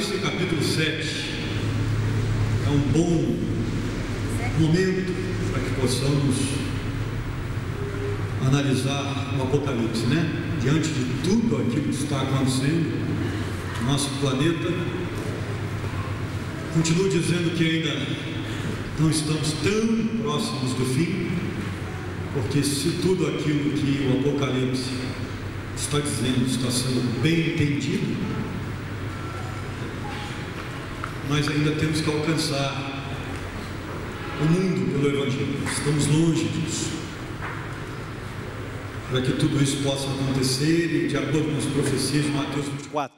Apocalipse capítulo 7 é um bom momento para que possamos analisar o Apocalipse, né? Diante de tudo aquilo que está acontecendo no nosso planeta. Continuo dizendo que ainda não estamos tão próximos do fim, porque se tudo aquilo que o Apocalipse está dizendo está sendo bem entendido, nós ainda temos que alcançar o mundo pelo Evangelho. Estamos longe disso. Para que tudo isso possa acontecer, e de acordo com as profecias de Mateus 24.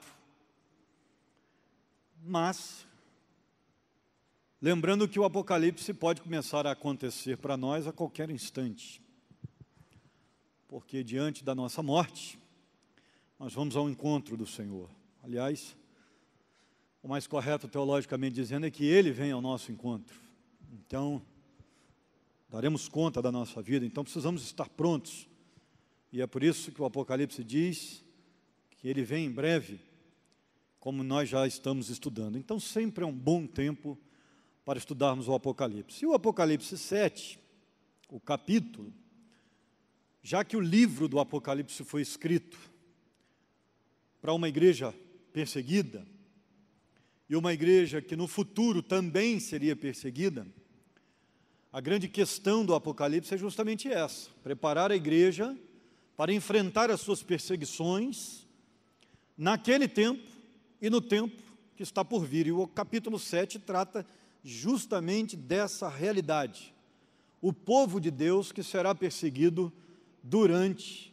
Mas, lembrando que o Apocalipse pode começar a acontecer para nós a qualquer instante. Porque diante da nossa morte, nós vamos ao encontro do Senhor. Aliás, o mais correto teologicamente dizendo é que Ele vem ao nosso encontro. Então, daremos conta da nossa vida, então precisamos estar prontos. E é por isso que o Apocalipse diz que Ele vem em breve, como nós já estamos estudando. Então, sempre é um bom tempo para estudarmos o Apocalipse. E o Apocalipse 7, o capítulo, já que o livro do Apocalipse foi escrito para uma igreja perseguida, e uma igreja que no futuro também seria perseguida, a grande questão do Apocalipse é justamente essa: preparar a igreja para enfrentar as suas perseguições naquele tempo e no tempo que está por vir. E o capítulo 7 trata justamente dessa realidade. O povo de Deus que será perseguido durante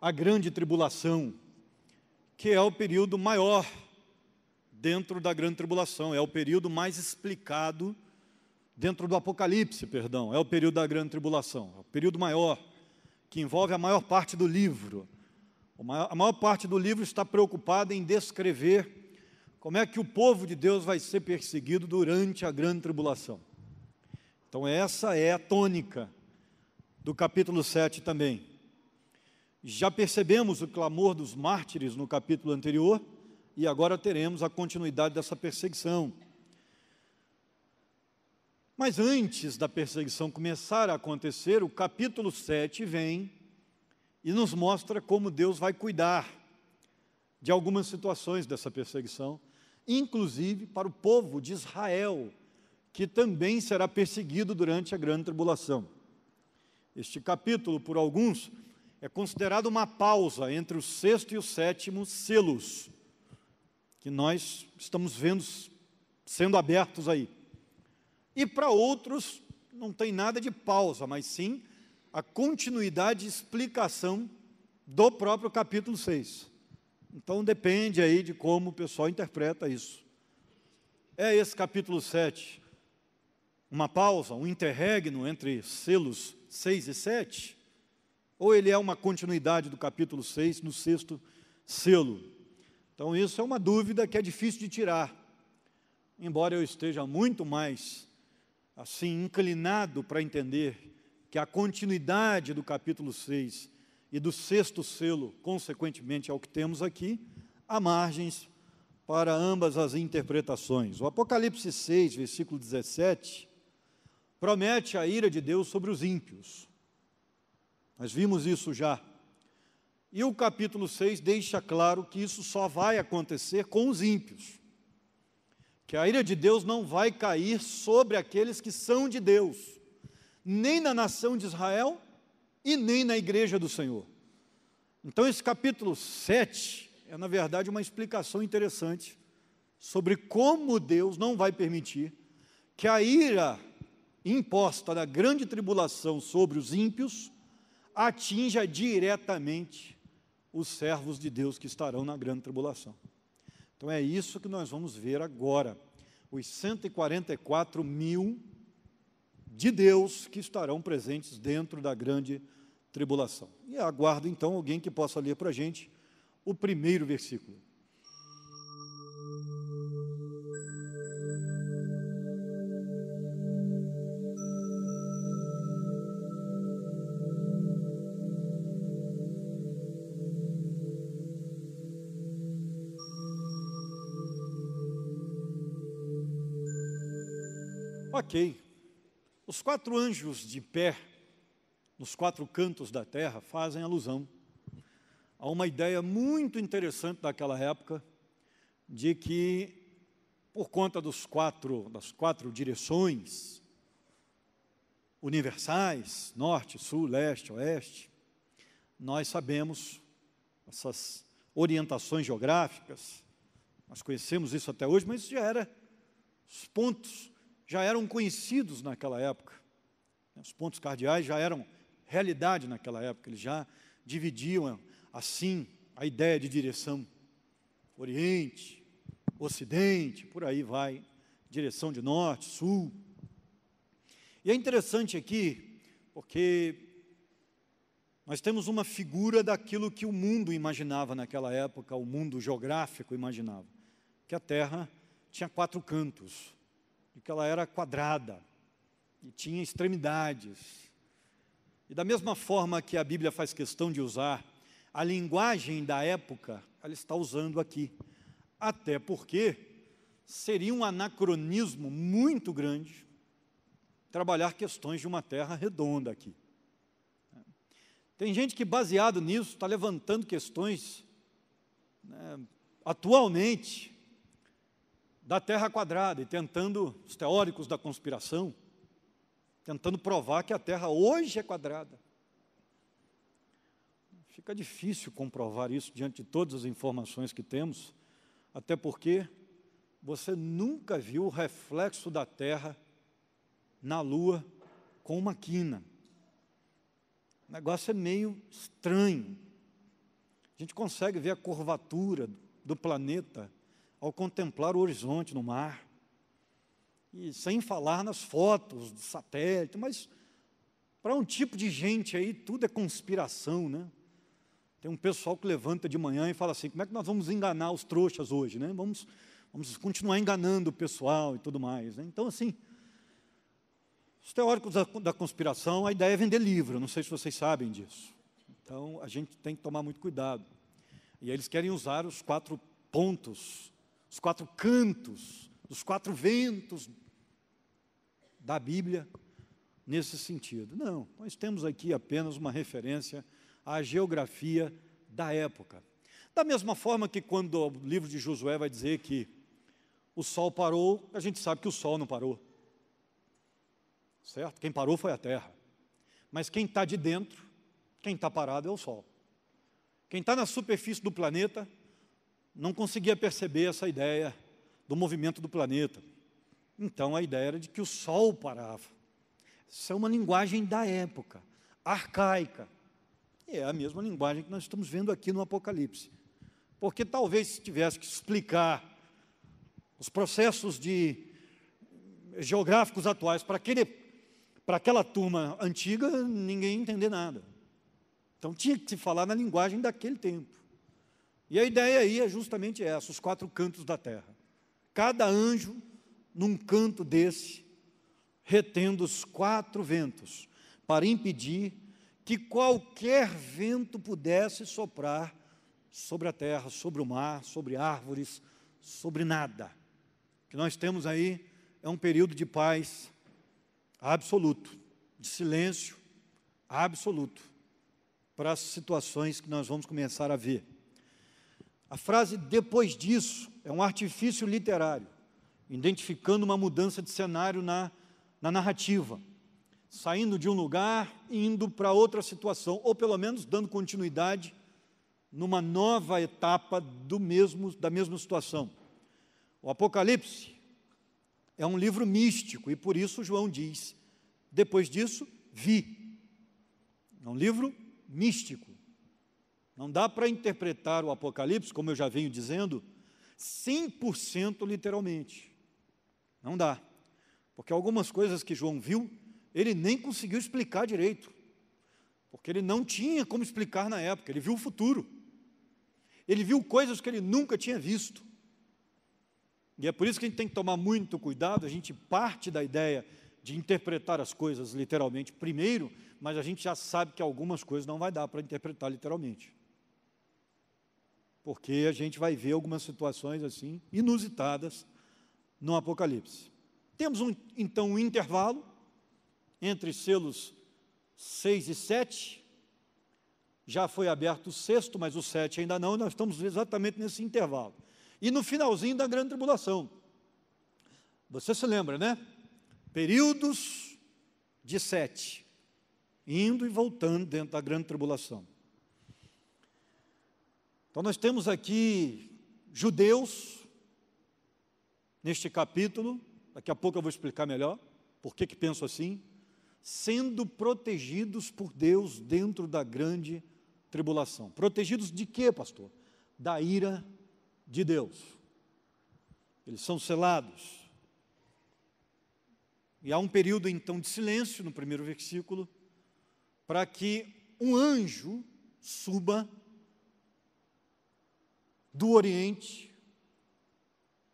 a grande tribulação, que é o período maior dentro da grande tribulação, é o período mais explicado dentro do Apocalipse, é o período da grande tribulação, é o período maior, que envolve a maior parte do livro. A maior parte do livro está preocupada em descrever como é que o povo de Deus vai ser perseguido durante a grande tribulação. Então essa é a tônica do capítulo 7 também. Já percebemos o clamor dos mártires no capítulo anterior, e agora teremos a continuidade dessa perseguição. Mas antes da perseguição começar a acontecer, o capítulo 7 vem e nos mostra como Deus vai cuidar de algumas situações dessa perseguição, inclusive para o povo de Israel, que também será perseguido durante a grande tribulação. Este capítulo, por alguns, é considerado uma pausa entre o sexto e o sétimo selos, que nós estamos vendo sendo abertos aí. E para outros, não tem nada de pausa, mas sim a continuidade e explicação do próprio capítulo 6. Então depende aí de como o pessoal interpreta isso. É esse capítulo 7 uma pausa, um interregno entre selos 6 e 7? Ou ele é uma continuidade do capítulo 6 no sexto selo? Então isso é uma dúvida que é difícil de tirar, embora eu esteja muito mais assim inclinado para entender que a continuidade do capítulo 6 e do sexto selo, consequentemente, é o que temos aqui, há margens para ambas as interpretações. O Apocalipse 6, versículo 17, promete a ira de Deus sobre os ímpios. Nós vimos isso já. E o capítulo 6 deixa claro que isso só vai acontecer com os ímpios, que a ira de Deus não vai cair sobre aqueles que são de Deus, nem na nação de Israel e nem na igreja do Senhor. Então esse capítulo 7 é na verdade uma explicação interessante sobre como Deus não vai permitir que a ira imposta da grande tribulação sobre os ímpios atinja diretamente os servos de Deus que estarão na grande tribulação. Então é isso que nós vamos ver agora, os 144 mil de Deus que estarão presentes dentro da grande tribulação. E aguardo então alguém que possa ler para a gente o primeiro versículo. Ok, os 4 anjos de pé, nos 4 cantos da terra, fazem alusão a uma ideia muito interessante daquela época, de que, por conta das 4 direções universais, norte, sul, leste, oeste, nós sabemos essas orientações geográficas, nós conhecemos isso até hoje, mas os pontos já eram conhecidos naquela época. Os pontos cardeais já eram realidade naquela época, eles já dividiam assim a ideia de direção. Oriente, Ocidente, por aí vai, direção de norte, sul. E é interessante aqui, porque nós temos uma figura daquilo que o mundo imaginava naquela época, o mundo geográfico imaginava, que a Terra tinha 4 cantos, e que ela era quadrada, e tinha extremidades. E da mesma forma que a Bíblia faz questão de usar a linguagem da época, ela está usando aqui. Até porque seria um anacronismo muito grande trabalhar questões de uma terra redonda aqui. Tem gente que, baseado nisso, está levantando questões, atualmente, da terra quadrada, e tentando, os teóricos da conspiração, tentando provar que a terra hoje é quadrada. Fica difícil comprovar isso diante de todas as informações que temos, até porque você nunca viu o reflexo da Terra na Lua com uma quina. O negócio é meio estranho. A gente consegue ver a curvatura do planeta ao contemplar o horizonte no mar. E sem falar nas fotos do satélite, mas para um tipo de gente aí, tudo é conspiração, né? Tem um pessoal que levanta de manhã e fala assim, como é que nós vamos enganar os trouxas hoje, né? Vamos continuar enganando o pessoal e tudo mais, né? Então, assim, os teóricos da conspiração, a ideia é vender livro, não sei se vocês sabem disso. Então, a gente tem que tomar muito cuidado. E eles querem usar os 4 pontos, os 4 cantos, os 4 ventos da Bíblia nesse sentido. Não, nós temos aqui apenas uma referência à geografia da época. Da mesma forma que quando o livro de Josué vai dizer que o sol parou, a gente sabe que o sol não parou. Certo? Quem parou foi a terra. Mas quem está de dentro, quem está parado é o sol. Quem está na superfície do planeta não conseguia perceber essa ideia do movimento do planeta. Então a ideia era de que o sol parava. Isso é uma linguagem da época, arcaica. E é a mesma linguagem que nós estamos vendo aqui no Apocalipse. Porque talvez se tivesse que explicar os processos geográficos atuais para aquela turma antiga, ninguém ia entender nada. Então tinha que se falar na linguagem daquele tempo. E a ideia aí é justamente essa, os 4 cantos da terra. Cada anjo num canto desse, retendo os 4 ventos, para impedir que qualquer vento pudesse soprar sobre a terra, sobre o mar, sobre árvores, sobre nada. O que nós temos aí é um período de paz absoluto, de silêncio absoluto, para as situações que nós vamos começar a ver. A frase "depois disso" é um artifício literário, identificando uma mudança de cenário na narrativa, saindo de um lugar e indo para outra situação, ou pelo menos dando continuidade numa nova etapa da mesma situação. O Apocalipse é um livro místico, e por isso João diz, depois disso, vi. É um livro místico. Não dá para interpretar o Apocalipse, como eu já venho dizendo, 100% literalmente. Não dá. Porque algumas coisas que João viu, ele nem conseguiu explicar direito. Porque ele não tinha como explicar na época, ele viu o futuro. Ele viu coisas que ele nunca tinha visto. E é por isso que a gente tem que tomar muito cuidado, a gente parte da ideia de interpretar as coisas literalmente primeiro, mas a gente já sabe que algumas coisas não vai dar para interpretar literalmente. Porque a gente vai ver algumas situações assim, inusitadas, no Apocalipse. Temos então um intervalo entre selos 6 e 7, já foi aberto o 6º, mas o 7 ainda não, nós estamos exatamente nesse intervalo. E no finalzinho da grande tribulação. Você se lembra, né? Períodos de 7, indo e voltando dentro da grande tribulação. Então nós temos aqui judeus, neste capítulo, daqui a pouco eu vou explicar melhor, por que penso assim, sendo protegidos por Deus dentro da grande tribulação. Protegidos de quê, pastor? Da ira de Deus. Eles são selados. E há um período, então, de silêncio, no primeiro versículo, para que um anjo suba do Oriente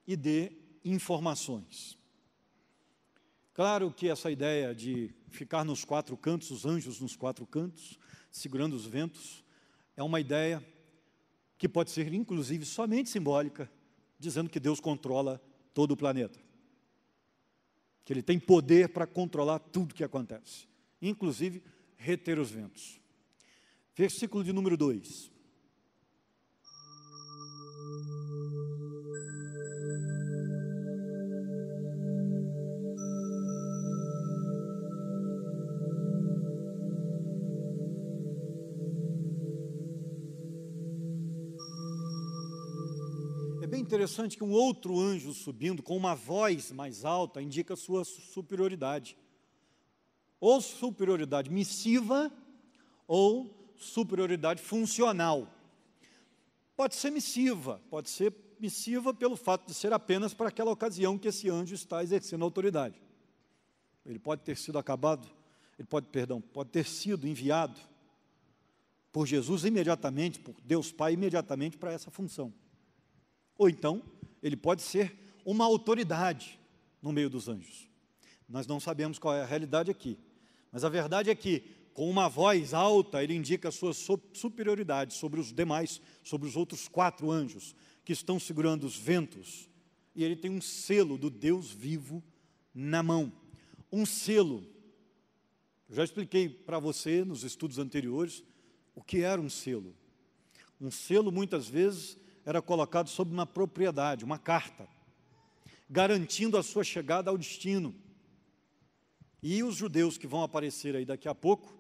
e dê informações. Claro que essa ideia de ficar nos 4 cantos, os anjos nos 4 cantos, segurando os ventos, é uma ideia que pode ser, inclusive, somente simbólica, dizendo que Deus controla todo o planeta. Que Ele tem poder para controlar tudo que acontece, inclusive reter os ventos. Versículo de número 2. É bem interessante que um outro anjo subindo com uma voz mais alta indica sua superioridade. Ou superioridade missiva, ou superioridade funcional. Pode ser missiva pelo fato de ser apenas para aquela ocasião que esse anjo está exercendo autoridade. Ele pode ter sido pode ter sido enviado por Jesus imediatamente, por Deus Pai imediatamente para essa função. Ou então, ele pode ser uma autoridade no meio dos anjos. Nós não sabemos qual é a realidade aqui, mas a verdade é que, com uma voz alta, ele indica a sua superioridade sobre os demais, sobre os outros 4 anjos que estão segurando os ventos, e ele tem um selo do Deus vivo na mão. Um selo. Eu já expliquei para você nos estudos anteriores o que era um selo. Um selo, muitas vezes, era colocado sobre uma propriedade, uma carta, garantindo a sua chegada ao destino. E os judeus que vão aparecer aí daqui a pouco,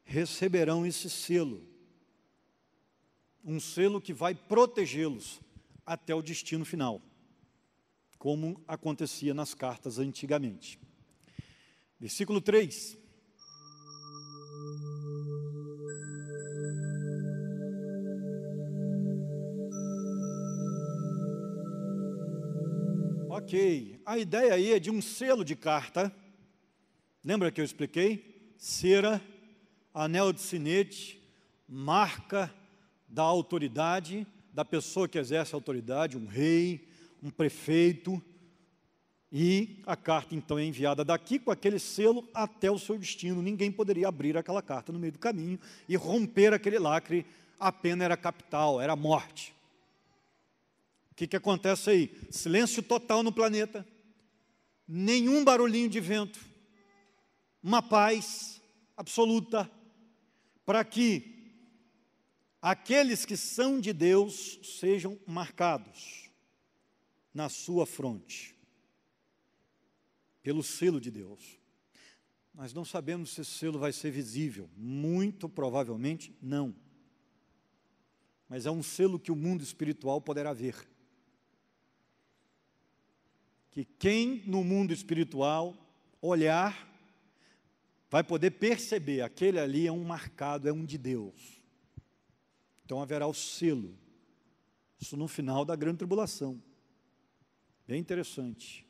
receberão esse selo. Um selo que vai protegê-los até o destino final, como acontecia nas cartas antigamente. Versículo 3. Ok, a ideia aí é de um selo de carta. Lembra que eu expliquei? Cera, anel de sinete, marca da autoridade, da pessoa que exerce a autoridade, um rei, um prefeito, e a carta então é enviada daqui com aquele selo até o seu destino. Ninguém poderia abrir aquela carta no meio do caminho e romper aquele lacre, a pena era capital, era morte. O que acontece aí? Silêncio total no planeta, nenhum barulhinho de vento, uma paz absoluta, para que aqueles que são de Deus sejam marcados na sua fronte, pelo selo de Deus. Nós não sabemos se esse selo vai ser visível, muito provavelmente não. Mas é um selo que o mundo espiritual poderá ver. Que quem no mundo espiritual olhar, vai poder perceber, aquele ali é um marcado, é um de Deus. Então haverá o selo. Isso no final da grande tribulação. Bem interessante.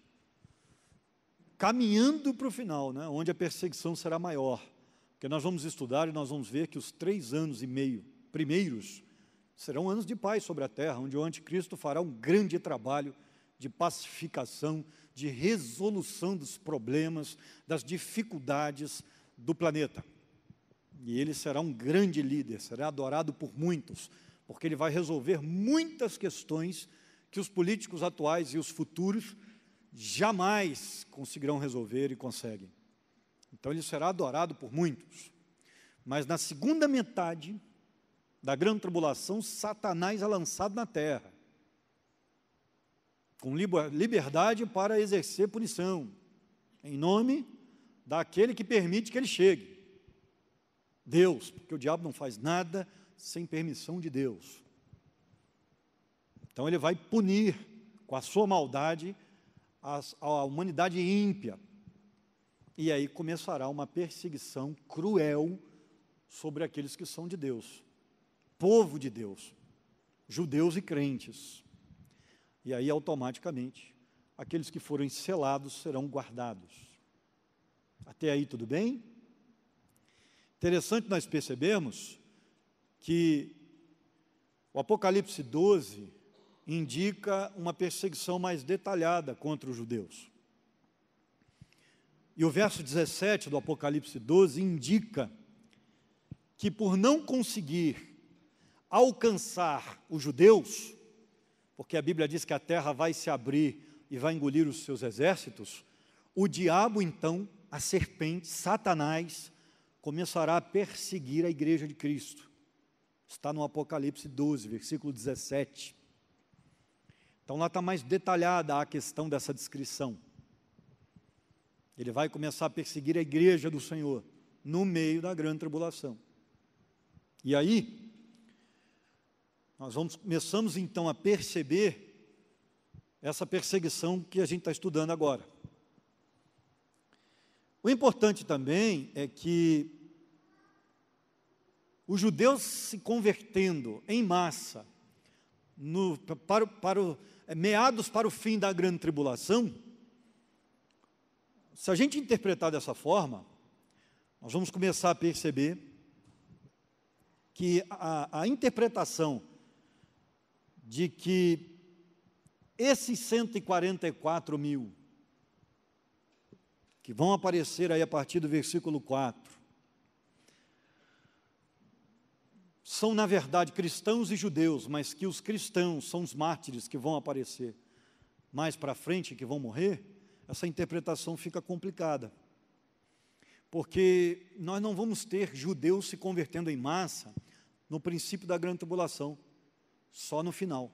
Caminhando para o final, né, onde a perseguição será maior. Porque nós vamos estudar e nós vamos ver que os 3 anos e meio primeiros serão anos de paz sobre a terra, onde o anticristo fará um grande trabalho de pacificação, de resolução dos problemas, das dificuldades do planeta. E ele será um grande líder, será adorado por muitos, porque ele vai resolver muitas questões que os políticos atuais e os futuros jamais conseguirão resolver e conseguem. Então ele será adorado por muitos. Mas na segunda metade da grande tribulação, Satanás é lançado na terra, com liberdade para exercer punição, em nome daquele que permite que ele chegue, Deus, porque o diabo não faz nada sem permissão de Deus. Então ele vai punir com a sua maldade a humanidade ímpia, e aí começará uma perseguição cruel sobre aqueles que são de Deus, povo de Deus, judeus e crentes. E aí, automaticamente, aqueles que forem selados serão guardados. Até aí, tudo bem? Interessante nós percebermos que o Apocalipse 12 indica uma perseguição mais detalhada contra os judeus. E o verso 17 do Apocalipse 12 indica que por não conseguir alcançar os judeus, porque a Bíblia diz que a terra vai se abrir e vai engolir os seus exércitos, o diabo então, a serpente, Satanás, começará a perseguir a igreja de Cristo. Está no Apocalipse 12, versículo 17. Então lá está mais detalhada a questão dessa descrição. Ele vai começar a perseguir a igreja do Senhor, no meio da grande tribulação. E aí, nós começamos então a perceber essa perseguição que a gente está estudando agora. O importante também é que os judeus se convertendo em massa, meados para o fim da grande tribulação, se a gente interpretar dessa forma, nós vamos começar a perceber que a interpretação de que esses 144 mil, que vão aparecer aí a partir do versículo 4, são na verdade cristãos e judeus, mas que os cristãos são os mártires que vão aparecer mais para frente, que vão morrer, essa interpretação fica complicada. Porque nós não vamos ter judeus se convertendo em massa no princípio da grande tribulação, só no final.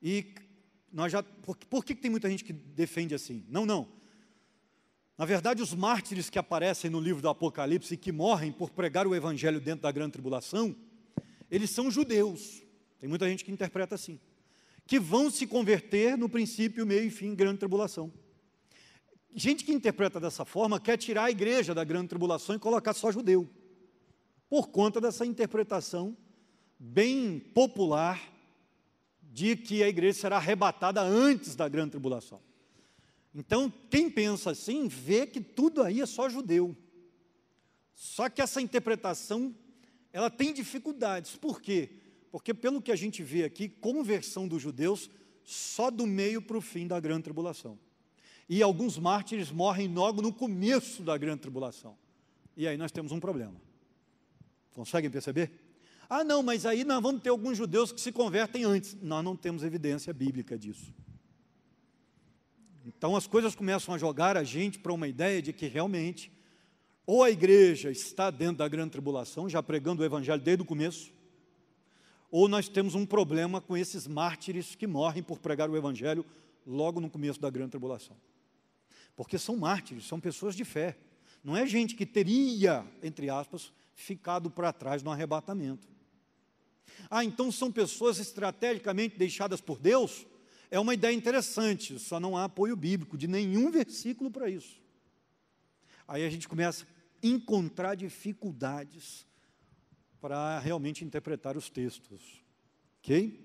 E nós já, por que tem muita gente que defende assim? Não. Na verdade, os mártires que aparecem no livro do Apocalipse e que morrem por pregar o evangelho dentro da grande tribulação, eles são judeus. Tem muita gente que interpreta assim, que vão se converter no princípio, meio e fim, grande tribulação. Gente que interpreta dessa forma quer tirar a igreja da grande tribulação e colocar só judeu, por conta dessa interpretação bem popular de que a igreja será arrebatada antes da grande tribulação. Então, quem pensa assim, vê que tudo aí é só judeu. Só que essa interpretação, ela tem dificuldades. Por quê? Porque pelo que a gente vê aqui, conversão dos judeus só do meio para o fim da grande tribulação. E alguns mártires morrem logo no começo da grande tribulação. E aí nós temos um problema. Conseguem perceber? Ah, não, mas aí nós vamos ter alguns judeus que se convertem antes. Nós não temos evidência bíblica disso. Então as coisas começam a jogar a gente para uma ideia de que realmente ou a igreja está dentro da grande tribulação, já pregando o evangelho desde o começo, ou nós temos um problema com esses mártires que morrem por pregar o evangelho logo no começo da grande tribulação. Porque são mártires, são pessoas de fé. Não é gente que teria, entre aspas, ficado para trás no arrebatamento. Ah, então são pessoas estrategicamente deixadas por Deus? É uma ideia interessante, só não há apoio bíblico de nenhum versículo para isso. Aí a gente começa a encontrar dificuldades para realmente interpretar os textos. Ok?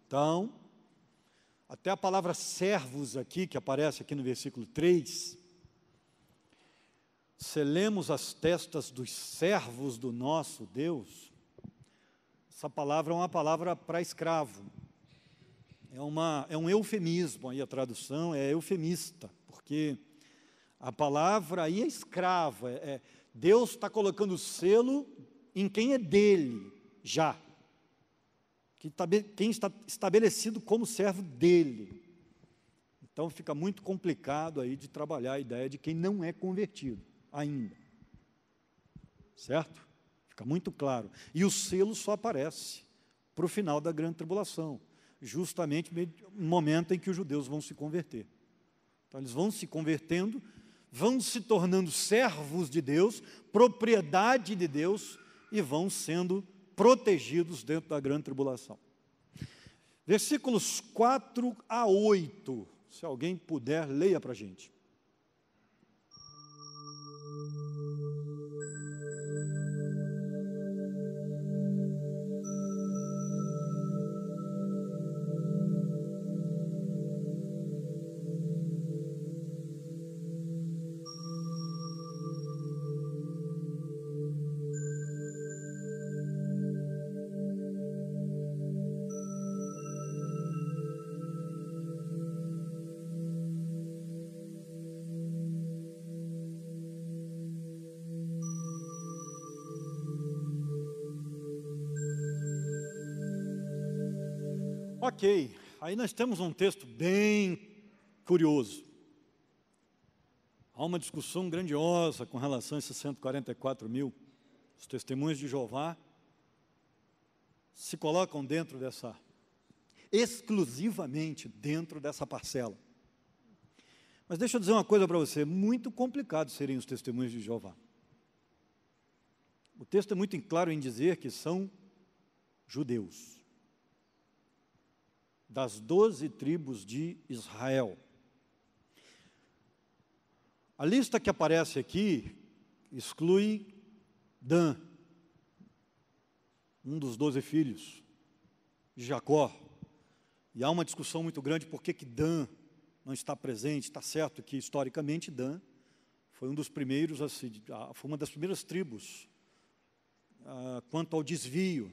Então, até a palavra servos aqui, que aparece aqui no versículo 3, selemos as testas dos servos do nosso Deus. Essa palavra é uma palavra para escravo. É um eufemismo, aí a tradução é eufemista, porque a palavra aí é escravo, Deus está colocando o selo em quem é dele, já. Quem está estabelecido como servo dele. Então fica muito complicado aí de trabalhar a ideia de quem não é convertido ainda. Certo? Fica muito claro. E o selo só aparece para o final da grande tribulação, justamente no momento em que os judeus vão se converter. Então eles vão se convertendo, vão se tornando servos de Deus, propriedade de Deus, e vão sendo protegidos dentro da grande tribulação. Versículos 4 a 8, se alguém puder, leia para a gente. Ok, aí nós temos um texto bem curioso. Há uma discussão grandiosa com relação a esses 144 mil. Os testemunhos de Jeová se colocam dentro dessa, exclusivamente dentro dessa parcela. Mas deixa eu dizer uma coisa para você, muito complicado serem os testemunhos de Jeová. O texto é muito claro em dizer que são judeus, das 12 tribos de Israel. A lista que aparece aqui exclui Dan, um dos 12 filhos de Jacó. E há uma discussão muito grande por que Dan não está presente. Está certo que, historicamente, Dan foi um dos primeiros, foi uma das primeiras tribos quanto ao desvio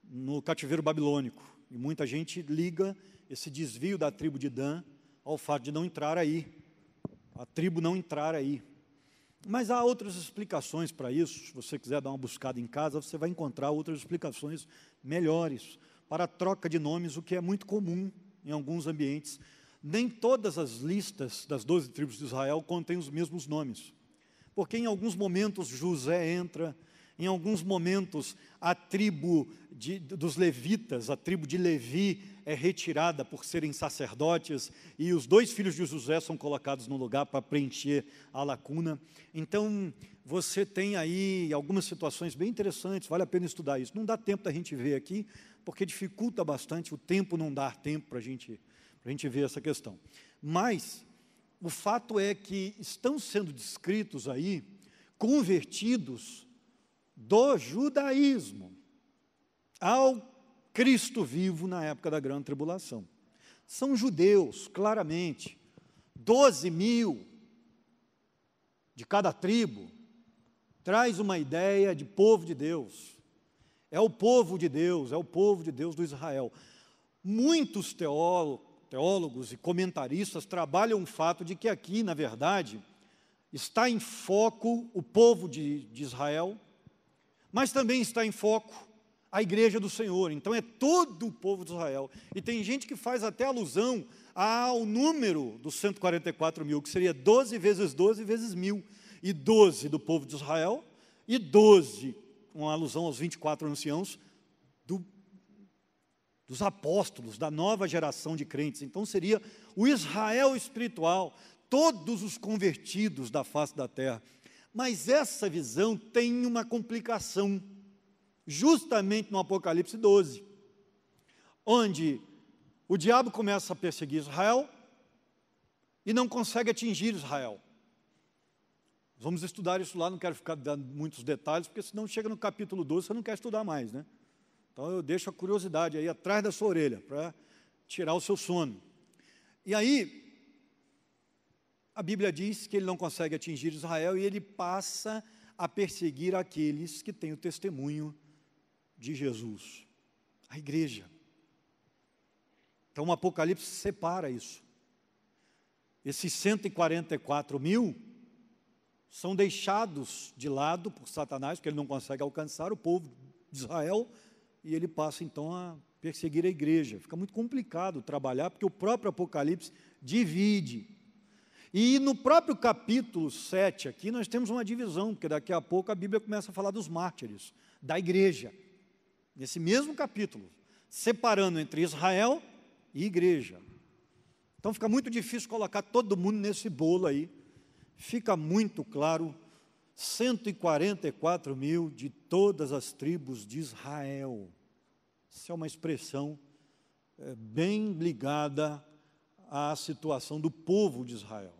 no cativeiro babilônico. E muita gente liga esse desvio da tribo de Dan ao fato de não entrar aí, a tribo não entrar aí. Mas há outras explicações para isso. Se você quiser dar uma buscada em casa, você vai encontrar outras explicações melhores para a troca de nomes, o que é muito comum em alguns ambientes. Nem todas as listas das 12 tribos de Israel contêm os mesmos nomes, porque em alguns momentos José entra, em alguns momentos a tribo dos levitas, a tribo de Levi é retirada por serem sacerdotes, e os 2 filhos de José são colocados no lugar para preencher a lacuna. Então, você tem aí algumas situações bem interessantes, vale a pena estudar isso. Não dá tempo da gente ver aqui, porque dificulta bastante, o tempo não dá tempo para a gente ver essa questão. Mas, o fato é que estão sendo descritos aí convertidos do judaísmo ao Cristo vivo na época da grande tribulação. São judeus, claramente, 12 mil de cada tribo, traz uma ideia de povo de Deus. É o povo de Deus, é o povo de Deus do Israel. Muitos teólogos e comentaristas trabalham o fato de que aqui, na verdade, está em foco o povo de Israel, mas também está em foco a igreja do Senhor. Então é todo o povo de Israel. E tem gente que faz até alusão ao número dos 144 mil, que seria 12 vezes 12 vezes 1000. E 12 do povo de Israel, e 12, uma alusão aos 24 anciãos, dos apóstolos, da nova geração de crentes. Então seria o Israel espiritual, todos os convertidos da face da terra. Mas essa visão tem uma complicação, justamente no Apocalipse 12, onde o diabo começa a perseguir Israel e não consegue atingir Israel. Vamos estudar isso lá, não quero ficar dando muitos detalhes, porque senão chega no capítulo 12, você não quer estudar mais, né? Então eu deixo a curiosidade aí atrás da sua orelha, para tirar o seu sono. E aí, a Bíblia diz que ele não consegue atingir Israel e ele passa a perseguir aqueles que têm o testemunho de Jesus, a igreja. Então o Apocalipse separa isso. Esses 144 mil são deixados de lado por Satanás, porque ele não consegue alcançar o povo de Israel, e ele passa então a perseguir a igreja. Fica muito complicado trabalhar, porque o próprio Apocalipse divide. E no próprio capítulo 7 aqui nós temos uma divisão, porque daqui a pouco a Bíblia começa a falar dos mártires, da igreja. Nesse mesmo capítulo, separando entre Israel e igreja. Então fica muito difícil colocar todo mundo nesse bolo aí. Fica muito claro, 144 mil de todas as tribos de Israel. Isso é uma expressão bem ligada à situação do povo de Israel.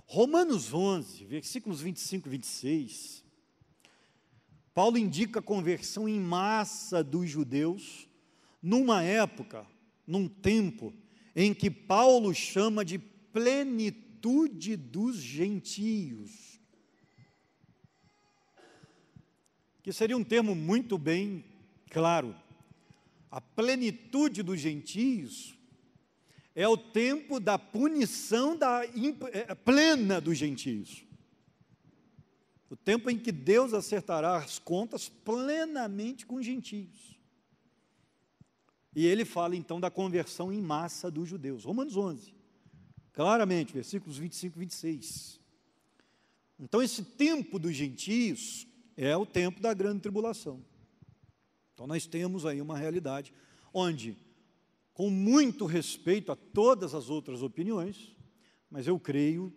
Romanos 11, versículos 25 e 26, Paulo indica a conversão em massa dos judeus, numa época, num tempo, em que Paulo chama de plenitude dos gentios, que seria um termo muito bem claro. A plenitude dos gentios é o tempo da punição plena dos gentios. O tempo em que Deus acertará as contas plenamente com os gentios. E ele fala então da conversão em massa dos judeus. Romanos 11, claramente, versículos 25 e 26. Então esse tempo dos gentios é o tempo da grande tribulação. Então nós temos aí uma realidade onde, com muito respeito a todas as outras opiniões, mas eu creio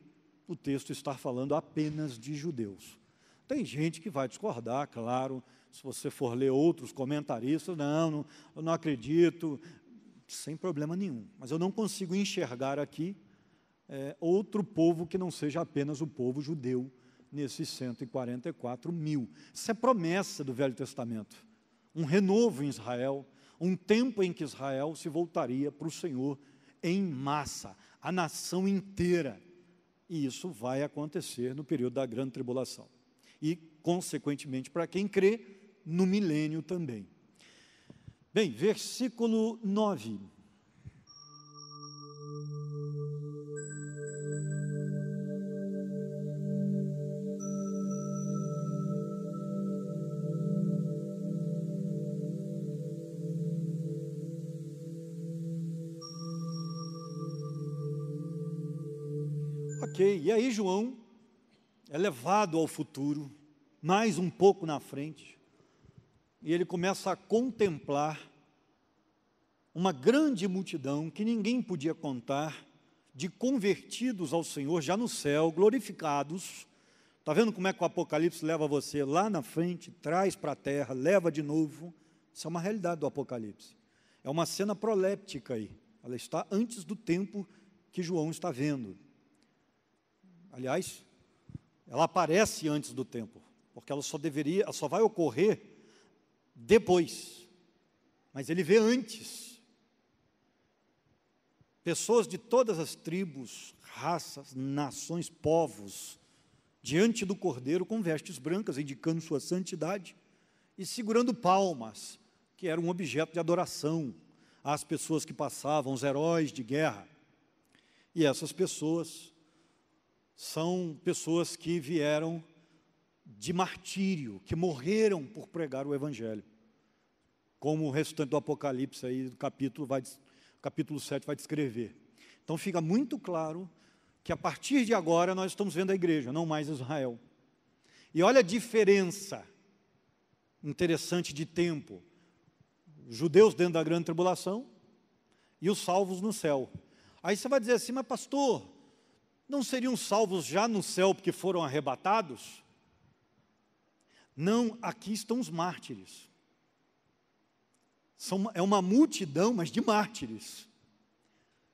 o texto estar falando apenas de judeus. Tem gente que vai discordar, claro, se você for ler outros comentaristas, eu não acredito, sem problema nenhum. Mas eu não consigo enxergar aqui outro povo que não seja apenas o povo judeu, nesses 144 mil. Isso é promessa do Velho Testamento. Um renovo em Israel, um tempo em que Israel se voltaria para o Senhor em massa, a nação inteira. E isso vai acontecer no período da grande tribulação. E, consequentemente, para quem crê, no milênio também. Bem, versículo 9. Ok, e aí João é levado ao futuro, mais um pouco na frente, e ele começa a contemplar uma grande multidão que ninguém podia contar, de convertidos ao Senhor já no céu, glorificados. Está vendo como é que o Apocalipse leva você lá na frente, traz para a terra, leva de novo? Isso é uma realidade do Apocalipse. É uma cena proléptica aí, ela está antes do tempo que João está vendo. Aliás, ela aparece antes do tempo, porque ela só vai ocorrer depois, mas ele vê antes. Pessoas de todas as tribos, raças, nações, povos, diante do Cordeiro com vestes brancas, indicando sua santidade, e segurando palmas, que era um objeto de adoração às pessoas que passavam, os heróis de guerra. E essas pessoas são pessoas que vieram de martírio, que morreram por pregar o Evangelho, como o restante do Apocalipse aí, do capítulo 7 vai descrever. Então fica muito claro que a partir de agora nós estamos vendo a igreja, não mais Israel. E olha a diferença interessante de tempo, os judeus dentro da grande tribulação e os salvos no céu. Aí você vai dizer assim, mas pastor, não seriam salvos já no céu porque foram arrebatados? Não, aqui estão os mártires. É uma multidão, mas de mártires.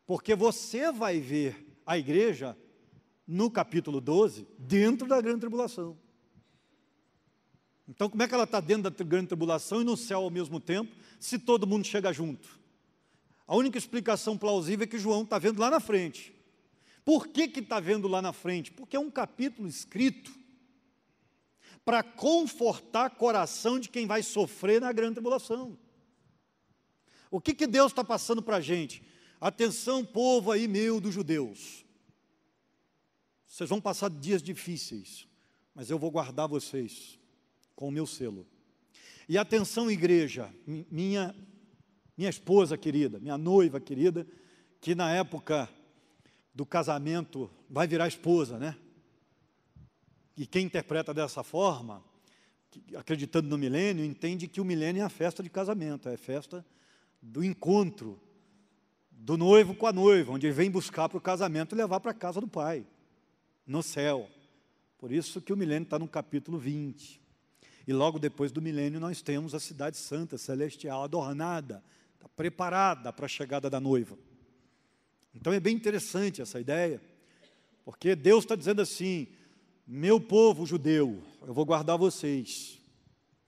Porque você vai ver a igreja, no capítulo 12, dentro da grande tribulação. Então, como é que ela está dentro da grande tribulação e no céu ao mesmo tempo, se todo mundo chega junto? A única explicação plausível é que João está vendo lá na frente. Por que está vendo lá na frente? Porque é um capítulo escrito para confortar o coração de quem vai sofrer na grande tribulação. O que Deus está passando para a gente? Atenção, povo aí meu dos judeus. Vocês vão passar dias difíceis, mas eu vou guardar vocês com o meu selo. E atenção, igreja, minha esposa querida, minha noiva querida, que na época do casamento vai virar esposa, né? E quem interpreta dessa forma, acreditando no milênio, entende que o milênio é a festa de casamento, é a festa do encontro do noivo com a noiva, onde ele vem buscar para o casamento e levar para a casa do Pai, no céu. Por isso que o milênio está no capítulo 20. E logo depois do milênio nós temos a cidade santa, celestial, adornada, está preparada para a chegada da noiva. Então é bem interessante essa ideia, porque Deus está dizendo assim: meu povo judeu, eu vou guardar vocês,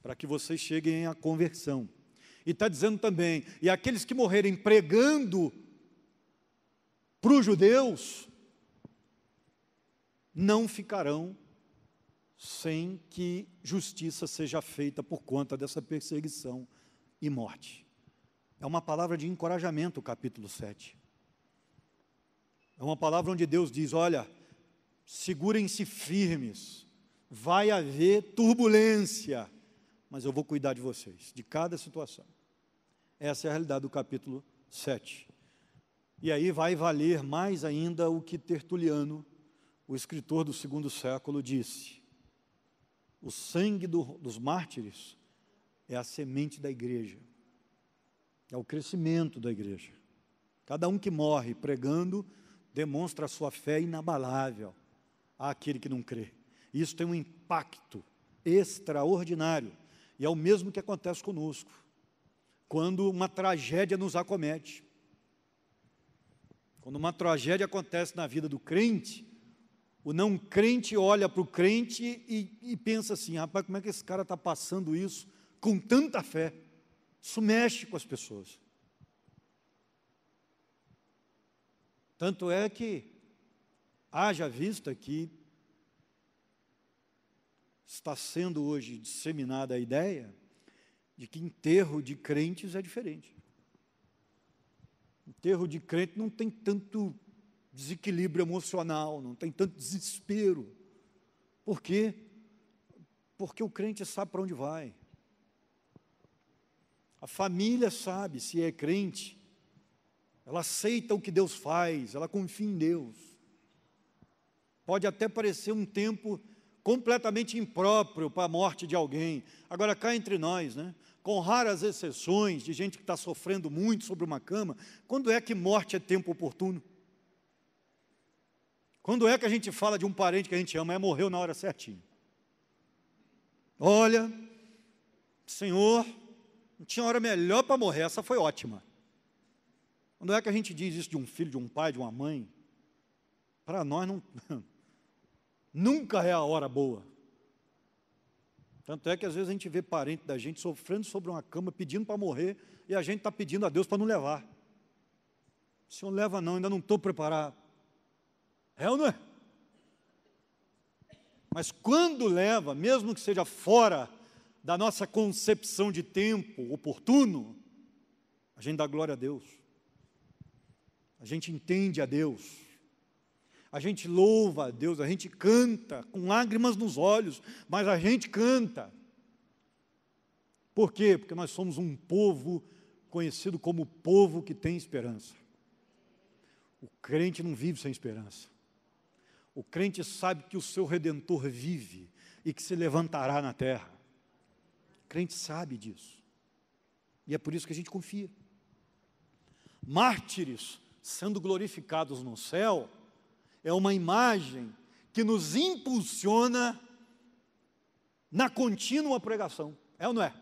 para que vocês cheguem à conversão. E está dizendo também, e aqueles que morrerem pregando para os judeus, não ficarão sem que justiça seja feita por conta dessa perseguição e morte. É uma palavra de encorajamento, o capítulo 7. É uma palavra onde Deus diz: olha, segurem-se firmes, vai haver turbulência, mas eu vou cuidar de vocês, de cada situação. Essa é a realidade do capítulo 7. E aí vai valer mais ainda o que Tertuliano, o escritor do segundo século, disse: o sangue dos mártires é a semente da igreja, é o crescimento da igreja. Cada um que morre pregando demonstra a sua fé inabalável àquele que não crê. Isso tem um impacto extraordinário, e é o mesmo que acontece conosco, quando uma tragédia nos acomete. Quando uma tragédia acontece na vida do crente, o não crente olha para o crente e pensa assim: rapaz, como é que esse cara está passando isso com tanta fé? Isso mexe com as pessoas. Tanto é que haja vista que está sendo hoje disseminada a ideia de que enterro de crentes é diferente. Enterro de crente não tem tanto desequilíbrio emocional, não tem tanto desespero. Por quê? Porque o crente sabe para onde vai. A família sabe, se é crente, ela aceita o que Deus faz, ela confia em Deus. Pode até parecer um tempo completamente impróprio para a morte de alguém. Agora, cá entre nós, né, com raras exceções de gente que está sofrendo muito sobre uma cama, quando é que morte é tempo oportuno? Quando é que a gente fala de um parente que a gente ama, morreu na hora certinha? Olha, Senhor, não tinha hora melhor para morrer, essa foi ótima. Quando é que a gente diz isso de um filho, de um pai, de uma mãe? Para nós não, nunca é a hora boa. Tanto é que às vezes a gente vê parente da gente sofrendo sobre uma cama, pedindo para morrer, e a gente está pedindo a Deus para não levar. O Senhor leva não, ainda não estou preparado. É ou não é? Mas quando leva, mesmo que seja fora da nossa concepção de tempo oportuno, a gente dá glória a Deus. A gente entende a Deus. A gente louva a Deus, a gente canta com lágrimas nos olhos, mas a gente canta. Por quê? Porque nós somos um povo conhecido como povo que tem esperança. O crente não vive sem esperança. O crente sabe que o seu Redentor vive e que se levantará na terra. O crente sabe disso. E é por isso que a gente confia. Mártires sendo glorificados no céu é uma imagem que nos impulsiona na contínua pregação. É ou não é?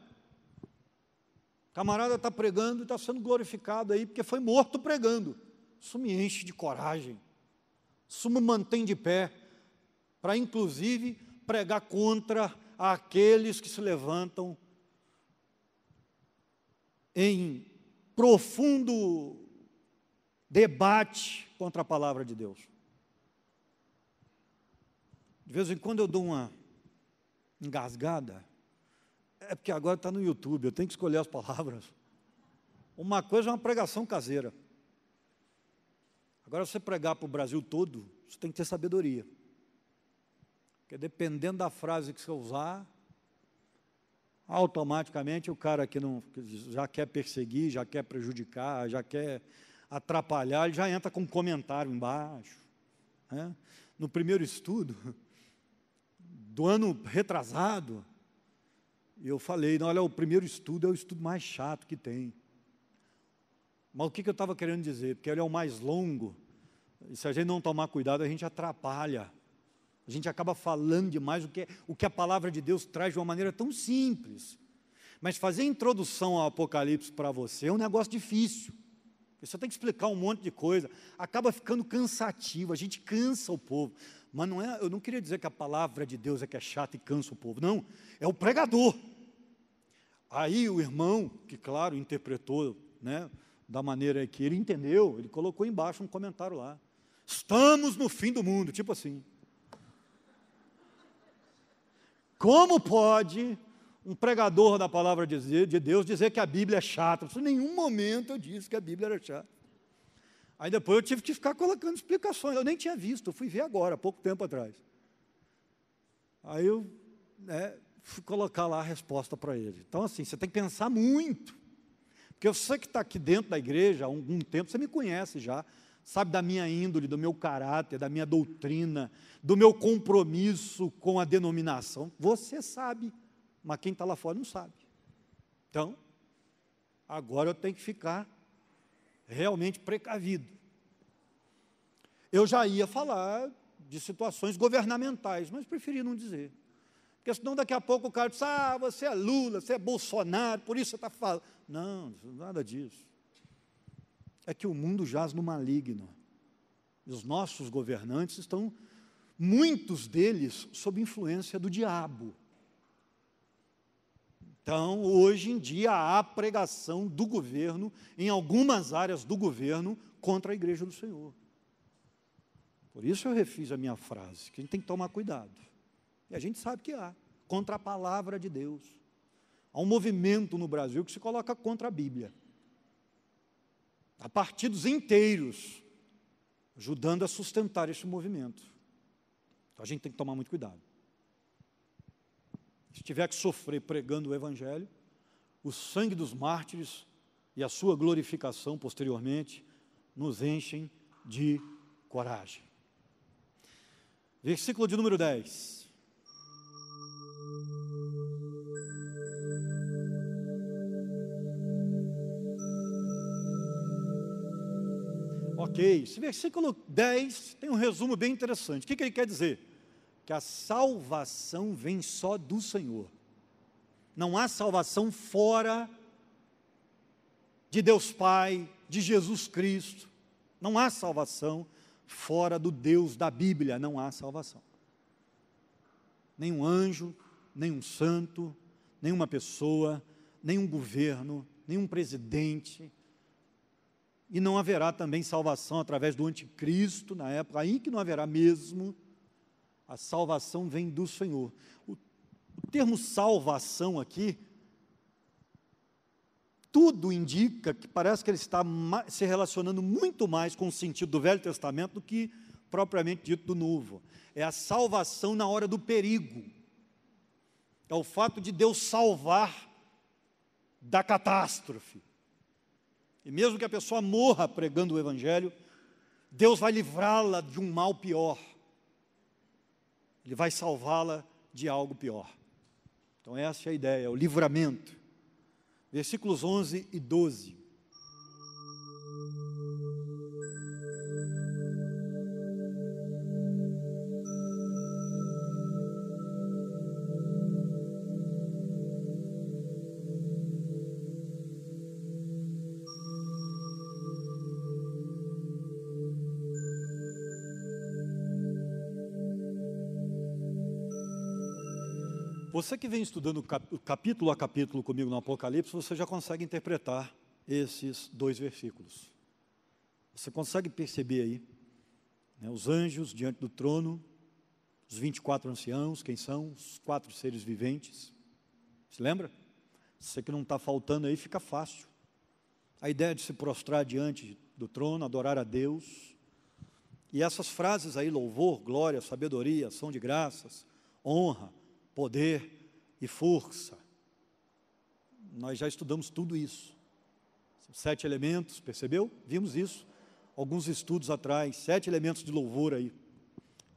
O camarada está pregando e está sendo glorificado aí porque foi morto pregando. Isso me enche de coragem. Isso me mantém de pé para, inclusive, pregar contra aqueles que se levantam em profundo debate contra a palavra de Deus. De vez em quando eu dou uma engasgada, é porque agora está no YouTube, eu tenho que escolher as palavras. Uma coisa é uma pregação caseira. Agora, você pregar para o Brasil todo, você tem que ter sabedoria. Porque dependendo da frase que você usar, automaticamente o cara que já quer perseguir, já quer prejudicar, já quer atrapalhar, ele já entra com um comentário embaixo, né? No primeiro estudo do ano retrasado, eu falei, não, olha, o primeiro estudo é o estudo mais chato que tem. Mas o que eu estava querendo dizer? Porque ele é o mais longo, e se a gente não tomar cuidado, a gente atrapalha. A gente acaba falando demais o que a palavra de Deus traz de uma maneira tão simples. Mas fazer a introdução ao Apocalipse para você é um negócio difícil. Você tem que explicar um monte de coisa. Acaba ficando cansativo, a gente cansa o povo. Mas não é, eu não queria dizer que a palavra de Deus é que é chata e cansa o povo. Não, é o pregador. Aí o irmão, que claro, interpretou, né, da maneira que ele entendeu, ele colocou embaixo um comentário lá. Estamos no fim do mundo, tipo assim. Como pode um pregador da palavra de Deus dizer que a Bíblia é chata? Em nenhum momento eu disse que a Bíblia era chata. Aí depois eu tive que ficar colocando explicações. Eu nem tinha visto, eu fui ver agora, há pouco tempo atrás. Aí eu fui colocar lá a resposta para ele. Então, assim, você tem que pensar muito. Porque você que está aqui dentro da igreja há algum tempo, você me conhece já, sabe da minha índole, do meu caráter, da minha doutrina, do meu compromisso com a denominação. Você sabe, mas quem está lá fora não sabe. Então, agora eu tenho que ficar realmente precavido. Eu já ia falar de situações governamentais, mas preferi não dizer. Porque senão daqui a pouco o cara diz, você é Lula, você é Bolsonaro, por isso você está falando. Não, nada disso. É que o mundo jaz no maligno. E os nossos governantes estão, muitos deles, sob influência do diabo. Então, hoje em dia, há pregação do governo, em algumas áreas do governo, contra a igreja do Senhor. Por isso eu refiz a minha frase, que a gente tem que tomar cuidado. E a gente sabe que há, contra a palavra de Deus. Há um movimento no Brasil que se coloca contra a Bíblia. Há partidos inteiros ajudando a sustentar esse movimento. Então a gente tem que tomar muito cuidado. Se tiver que sofrer pregando o Evangelho, o sangue dos mártires e a sua glorificação posteriormente nos enchem de coragem. Versículo de número 10. Ok, esse versículo 10 tem um resumo bem interessante. O que ele quer dizer? Que a salvação vem só do Senhor. Não há salvação fora de Deus Pai, de Jesus Cristo. Não há salvação fora do Deus da Bíblia, não há salvação. Nenhum anjo, nenhum santo, nenhuma pessoa, nenhum governo, nenhum presidente. E não haverá também salvação através do anticristo, na época, aí que não haverá mesmo. A salvação vem do Senhor. O termo salvação aqui, tudo indica que parece que ele está se relacionando muito mais com o sentido do Velho Testamento do que propriamente dito do Novo. É a salvação na hora do perigo. É o fato de Deus salvar da catástrofe. E mesmo que a pessoa morra pregando o Evangelho, Deus vai livrá-la de um mal pior. Ele vai salvá-la de algo pior. Então essa é a ideia, é o livramento. Versículos 11 e 12. Você que vem estudando capítulo a capítulo comigo no Apocalipse, você já consegue interpretar esses dois versículos. Você consegue perceber aí, né, os anjos diante do trono, os 24 anciãos, quem são? Os 4 seres viventes. Se lembra? Você que não está faltando aí, fica fácil. A ideia de se prostrar diante do trono, adorar a Deus. E essas frases aí, louvor, glória, sabedoria, ação de graças, honra, poder e força. Nós já estudamos tudo isso. 7 elementos, percebeu? Vimos isso alguns estudos atrás, 7 elementos de louvor aí.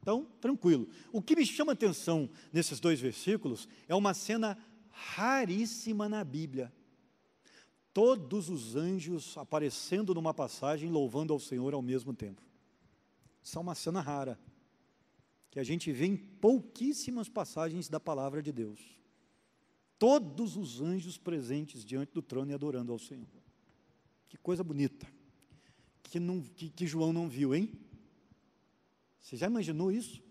Então, tranquilo. O que me chama a atenção nesses 2 versículos é uma cena raríssima na Bíblia. Todos os anjos aparecendo numa passagem, louvando ao Senhor ao mesmo tempo. Isso é uma cena rara, que a gente vê em pouquíssimas passagens da palavra de Deus. Todos os anjos presentes diante do trono e adorando ao Senhor. Que coisa bonita, que João não viu, hein? Você já imaginou isso?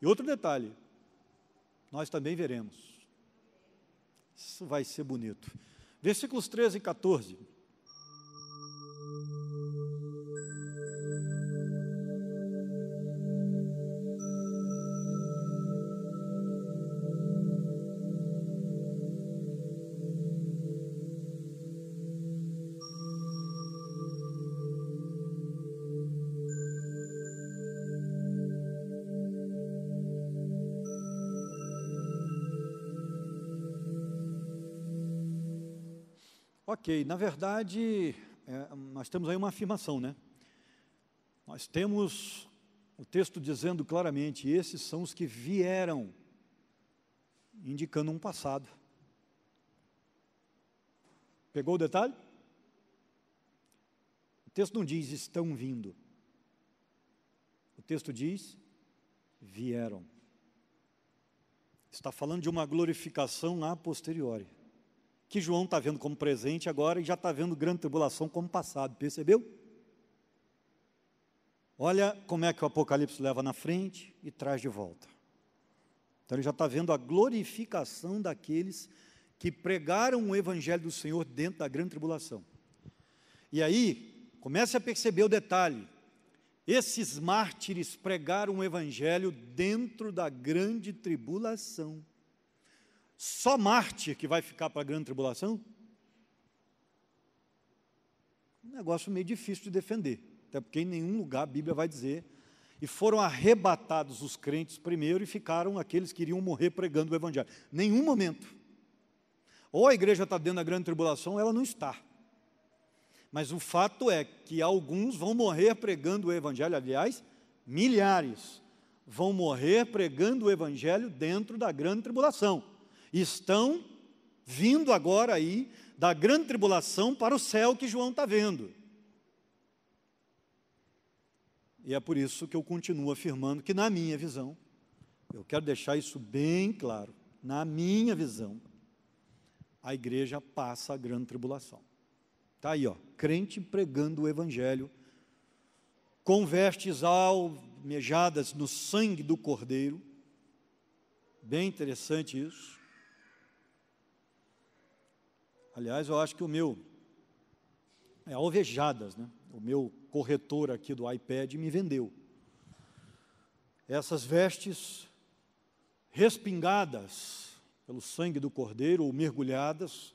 E outro detalhe, nós também veremos. Isso vai ser bonito. Versículos 13 e 14. Ok, na verdade, nós temos aí uma afirmação, né? Nós temos o texto dizendo claramente, esses são os que vieram, indicando um passado. Pegou o detalhe? O texto não diz estão vindo. O texto diz vieram. Está falando de uma glorificação a posteriori, que João está vendo como presente agora e já está vendo grande tribulação como passado, percebeu? Olha como é que o Apocalipse leva na frente e traz de volta. Então ele já está vendo a glorificação daqueles que pregaram o Evangelho do Senhor dentro da grande tribulação. E aí, comece a perceber o detalhe, esses mártires pregaram o Evangelho dentro da grande tribulação. Só mártir que vai ficar para a grande tribulação? Um negócio meio difícil de defender, até porque em nenhum lugar a Bíblia vai dizer. E foram arrebatados os crentes primeiro e ficaram aqueles que iriam morrer pregando o Evangelho. Nenhum momento. Ou a igreja está dentro da grande tribulação, ou ela não está. Mas o fato é que alguns vão morrer pregando o Evangelho, aliás, milhares vão morrer pregando o Evangelho dentro da grande tribulação. Estão vindo agora aí da grande tribulação para o céu que João está vendo. E é por isso que eu continuo afirmando que na minha visão, eu quero deixar isso bem claro, na minha visão, a igreja passa a grande tribulação. Está aí, ó, crente pregando o Evangelho, com vestes almejadas no sangue do Cordeiro, bem interessante isso. Aliás, eu acho que o meu, alvejadas, né? O meu corretor aqui do iPad me vendeu. Essas vestes respingadas pelo sangue do Cordeiro, ou mergulhadas,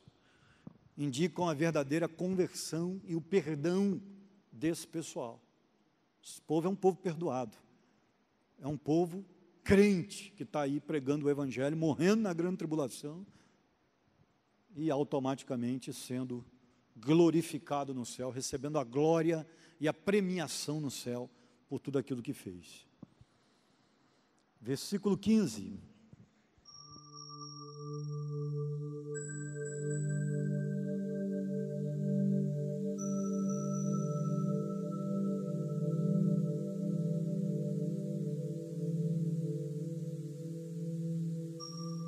indicam a verdadeira conversão e o perdão desse pessoal. Esse povo é um povo perdoado. É um povo crente que está aí pregando o Evangelho, morrendo na grande tribulação, e automaticamente sendo glorificado no céu, recebendo a glória e a premiação no céu por tudo aquilo que fez. Versículo 15.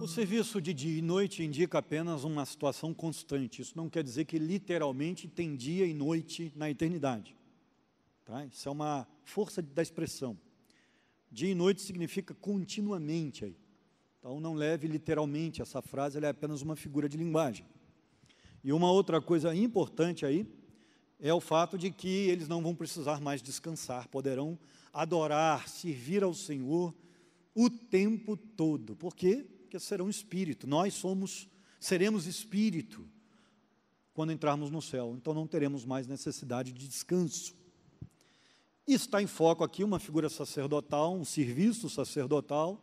O serviço de dia e noite indica apenas uma situação constante. Isso não quer dizer que literalmente tem dia e noite na eternidade. Tá? Isso é uma força da expressão. Dia e noite significa continuamente. Aí. Então não leve literalmente essa frase, ela é apenas uma figura de linguagem. E uma outra coisa importante aí é o fato de que eles não vão precisar mais descansar, poderão adorar, servir ao Senhor o tempo todo. Por quê? Porque serão espírito, nós seremos espírito quando entrarmos no céu, então não teremos mais necessidade de descanso. E está em foco aqui uma figura sacerdotal, um serviço sacerdotal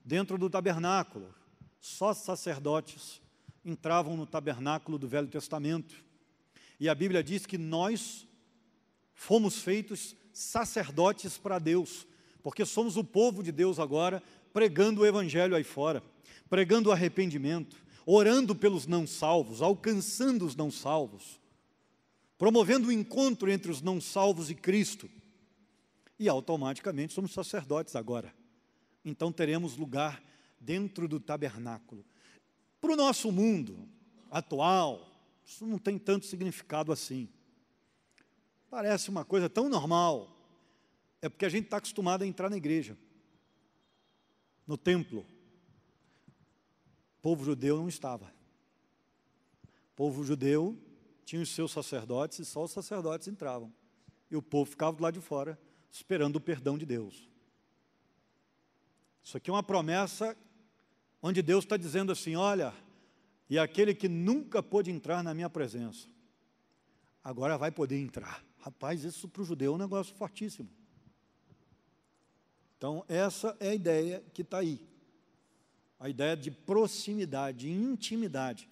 dentro do tabernáculo. Só sacerdotes entravam no tabernáculo do Velho Testamento. E a Bíblia diz que nós fomos feitos sacerdotes para Deus, porque somos o povo de Deus agora, pregando o Evangelho aí fora, pregando o arrependimento, orando pelos não salvos, alcançando os não salvos, promovendo o encontro entre os não salvos e Cristo. E automaticamente somos sacerdotes agora. Então teremos lugar dentro do tabernáculo. Para o nosso mundo atual, isso não tem tanto significado assim. Parece uma coisa tão normal. É porque a gente está acostumado a entrar na igreja, no templo. O povo judeu não estava. O povo judeu tinha os seus sacerdotes e só os sacerdotes entravam. E o povo ficava do lado de fora, esperando o perdão de Deus. Isso aqui é uma promessa onde Deus está dizendo assim, olha, e aquele que nunca pôde entrar na minha presença, agora vai poder entrar. Rapaz, isso para o judeu é um negócio fortíssimo. Então, essa é a ideia que está aí. A ideia de proximidade, de intimidade.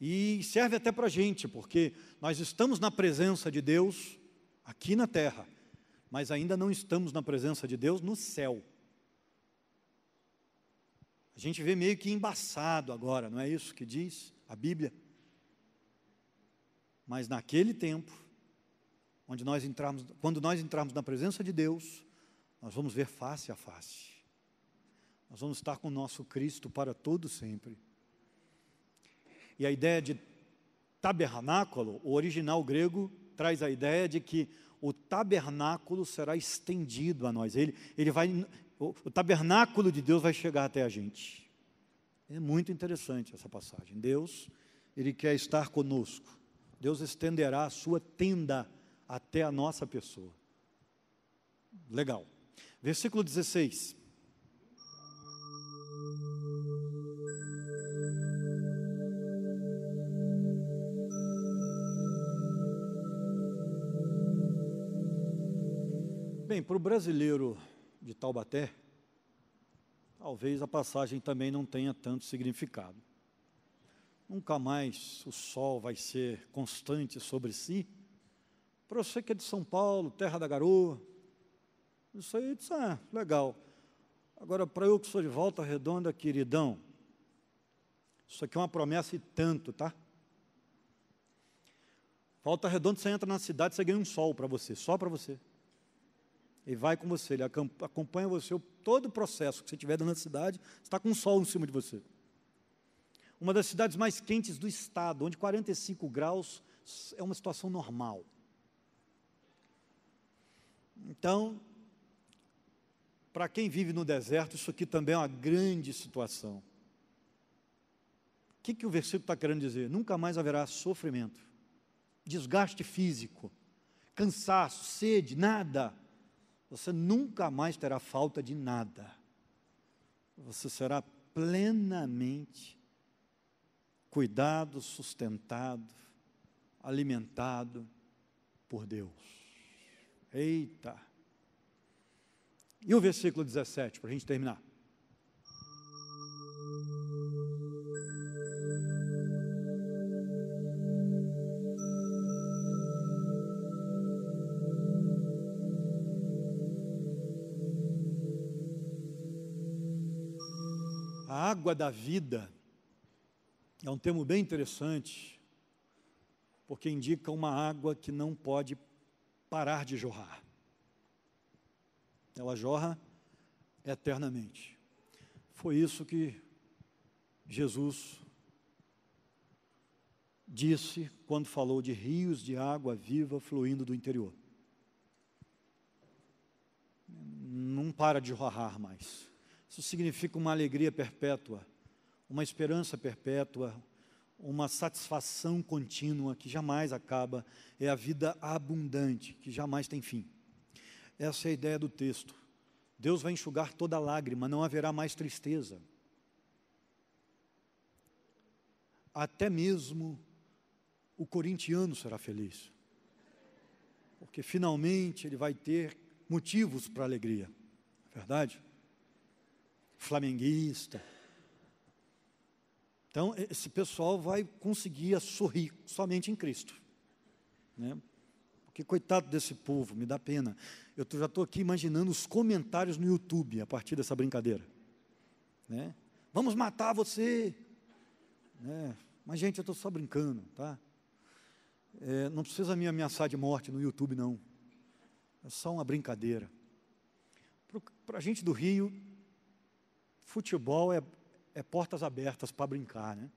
E serve até para a gente, porque nós estamos na presença de Deus aqui na terra, mas ainda não estamos na presença de Deus no céu. A gente vê meio que embaçado agora, não é isso que diz a Bíblia? Mas naquele tempo, quando nós entrarmos na presença de Deus, nós vamos ver face a face. Nós vamos estar com o nosso Cristo para todo sempre. E a ideia de tabernáculo, o original grego, traz a ideia de que o tabernáculo será estendido a nós. O tabernáculo de Deus vai chegar até a gente. É muito interessante essa passagem. Deus, Ele quer estar conosco. Deus estenderá a sua tenda até a nossa pessoa. Legal. Versículo 16. Bem, para o brasileiro de Taubaté, talvez a passagem também não tenha tanto significado. Nunca mais o sol vai ser constante sobre si. Para você que é de São Paulo, terra da garoa, isso aí, legal. Agora, para eu que sou de Volta Redonda, queridão, isso aqui é uma promessa e tanto, tá? Volta Redonda, você entra na cidade, você ganha um sol para você, só para você. Ele vai com você, ele acompanha você, todo o processo que você tiver dentro da cidade, está com um sol em cima de você. Uma das cidades mais quentes do estado, onde 45 graus é uma situação normal. Então, para quem vive no deserto, isso aqui também é uma grande situação. O que o versículo está querendo dizer? Nunca mais haverá sofrimento, desgaste físico, cansaço, sede, nada. Você nunca mais terá falta de nada. Você será plenamente cuidado, sustentado, alimentado por Deus. Eita! E o versículo 17, para a gente terminar. A água da vida é um termo bem interessante, porque indica uma água que não pode parar de jorrar. Ela jorra eternamente. Foi isso que Jesus disse quando falou de rios de água viva fluindo do interior. Não para de jorrar mais. Isso significa uma alegria perpétua, uma esperança perpétua, uma satisfação contínua que jamais acaba. É a vida abundante, que jamais tem fim. Essa é a ideia do texto. Deus vai enxugar toda lágrima, não haverá mais tristeza. Até mesmo o corintiano será feliz, porque finalmente ele vai ter motivos para alegria, não é verdade? Flamenguista. Então, esse pessoal vai conseguir sorrir somente em Cristo. né? Porque coitado desse povo, me dá pena. Eu já estou aqui imaginando os comentários no YouTube a partir dessa brincadeira, né? Vamos matar você, né? Mas, gente, eu estou só brincando, tá? Não precisa me ameaçar de morte no YouTube, não. É só uma brincadeira. Para a gente do Rio, futebol é portas abertas para brincar, né?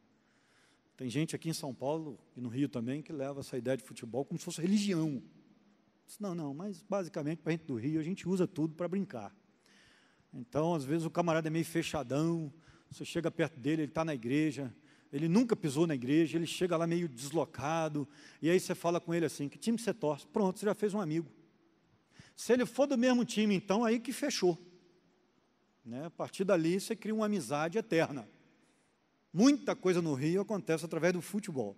Tem gente aqui em São Paulo e no Rio também que leva essa ideia de futebol como se fosse religião. Não, mas basicamente para a gente do Rio a gente usa tudo para brincar. Então, às vezes o camarada é meio fechadão, você chega perto dele, ele está na igreja, ele nunca pisou na igreja, ele chega lá meio deslocado, e aí você fala com ele assim, que time você torce? Pronto, você já fez um amigo. Se ele for do mesmo time, então, aí que fechou, né? A partir dali, você cria uma amizade eterna. Muita coisa no Rio acontece através do futebol.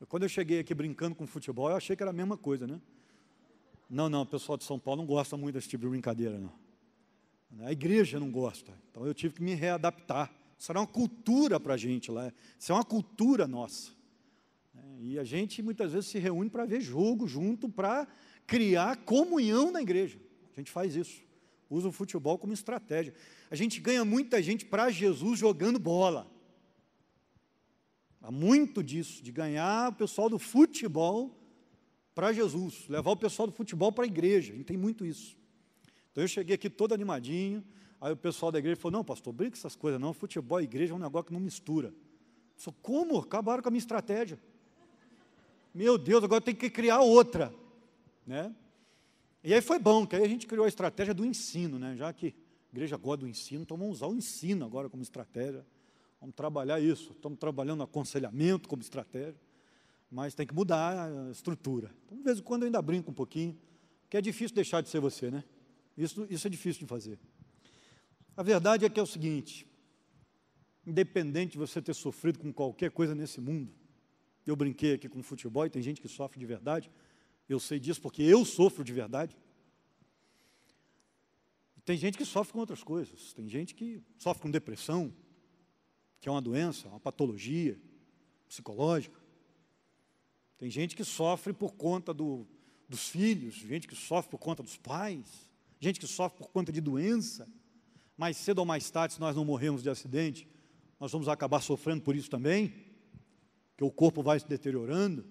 Quando eu cheguei aqui brincando com futebol, eu achei que era a mesma coisa, né? Não, o pessoal de São Paulo não gosta muito desse tipo de brincadeira, não. A igreja não gosta, então eu tive que me readaptar. Isso era uma cultura para a gente lá, isso é uma cultura nossa. E a gente muitas vezes se reúne para ver jogo junto, para criar comunhão na igreja. A gente faz isso, usa o futebol como estratégia. A gente ganha muita gente para Jesus jogando bola. Há muito disso, de ganhar o pessoal do futebol para Jesus, levar o pessoal do futebol para a igreja, a gente tem muito isso. Então eu cheguei aqui todo animadinho, aí o pessoal da igreja falou, não, pastor, brinca com essas coisas não, futebol e igreja é um negócio que não mistura. Eu falei, como? Acabaram com a minha estratégia. Meu Deus, agora tem que criar outra, né? E aí foi bom, que aí a gente criou a estratégia do ensino, né? Já que a igreja gosta do ensino, então vamos usar o ensino agora como estratégia, vamos trabalhar isso, estamos trabalhando aconselhamento como estratégia, mas tem que mudar a estrutura. Então, de vez em quando eu ainda brinco um pouquinho, porque é difícil deixar de ser você, né? Isso é difícil de fazer. A verdade é que é o seguinte, independente de você ter sofrido com qualquer coisa nesse mundo, eu brinquei aqui com futebol e tem gente que sofre de verdade, eu sei disso porque eu sofro de verdade. Tem gente que sofre com outras coisas, tem gente que sofre com depressão, que é uma doença, uma patologia psicológica. Tem gente que sofre por conta dos filhos, gente que sofre por conta dos pais, gente que sofre por conta de doença. Mais cedo ou mais tarde, se nós não morrermos de acidente, nós vamos acabar sofrendo por isso também, que o corpo vai se deteriorando.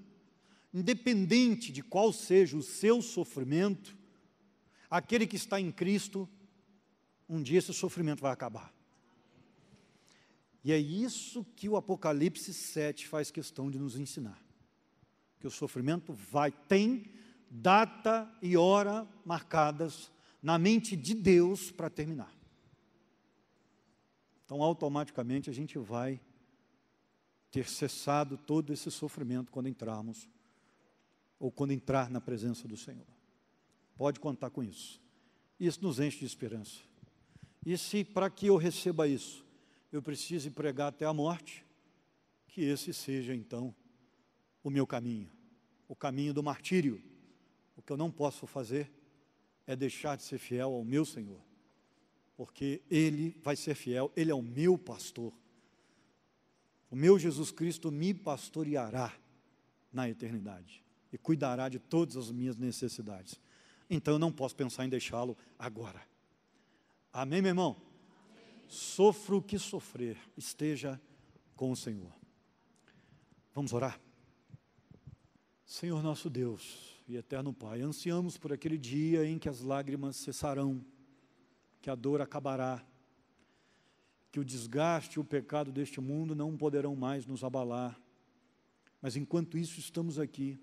Independente de qual seja o seu sofrimento, aquele que está em Cristo, um dia esse sofrimento vai acabar. E é isso que o Apocalipse 7 faz questão de nos ensinar. Que o sofrimento tem data e hora marcadas na mente de Deus para terminar. Então, automaticamente, a gente vai ter cessado todo esse sofrimento quando entrarmos, ou quando entrar na presença do Senhor. Pode contar com isso. Isso nos enche de esperança. E se, para que eu receba isso, eu preciso pregar até a morte, que esse seja, então, o meu caminho, o caminho do martírio. O que eu não posso fazer é deixar de ser fiel ao meu Senhor, porque Ele vai ser fiel, Ele é o meu pastor. O meu Jesus Cristo me pastoreará na eternidade e cuidará de todas as minhas necessidades. Então eu não posso pensar em deixá-lo agora. Amém, meu irmão? Amém. Sofra o que sofrer, esteja com o Senhor. Vamos orar? Senhor nosso Deus e eterno Pai, ansiamos por aquele dia em que as lágrimas cessarão, que a dor acabará, que o desgaste e o pecado deste mundo não poderão mais nos abalar. Mas enquanto isso estamos aqui,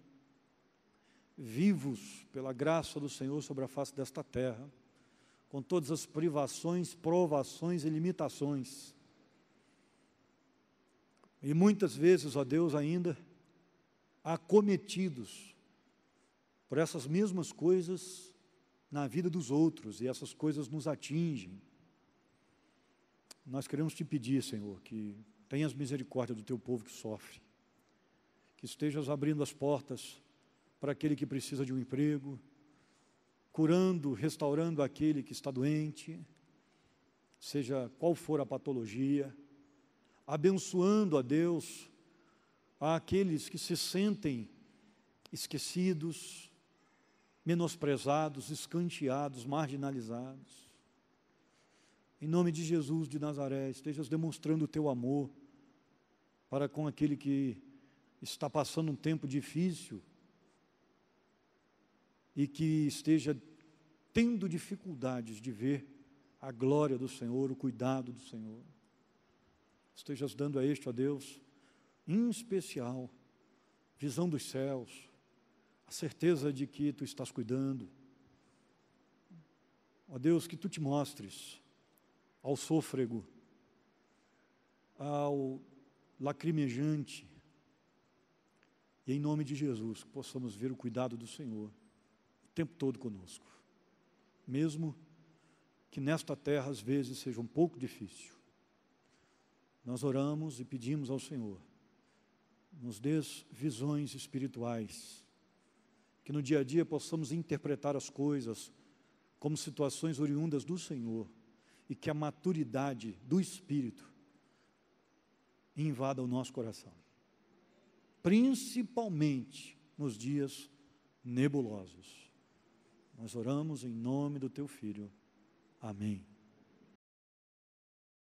vivos pela graça do Senhor sobre a face desta terra, com todas as privações, provações e limitações. E muitas vezes, ó Deus, ainda acometidos por essas mesmas coisas na vida dos outros, e essas coisas nos atingem. Nós queremos te pedir, Senhor, que tenhas misericórdia do teu povo que sofre, que estejas abrindo as portas para aquele que precisa de um emprego, curando, restaurando aquele que está doente, seja qual for a patologia, abençoando a Deus, aqueles que se sentem esquecidos, menosprezados, escanteados, marginalizados. Em nome de Jesus de Nazaré, estejas demonstrando o teu amor para com aquele que está passando um tempo difícil e que esteja tendo dificuldades de ver a glória do Senhor, o cuidado do Senhor. Estejas dando a este, ó Deus, em especial, visão dos céus, a certeza de que Tu estás cuidando. Ó Deus, que Tu te mostres ao sôfrego, ao lacrimejante, e em nome de Jesus, que possamos ver o cuidado do Senhor o tempo todo conosco, mesmo que nesta terra às vezes seja um pouco difícil. Nós oramos e pedimos ao Senhor, nos dê visões espirituais, que no dia a dia possamos interpretar as coisas como situações oriundas do Senhor, e que a maturidade do Espírito invada o nosso coração, principalmente nos dias nebulosos. Nós oramos em nome do Teu Filho. Amém.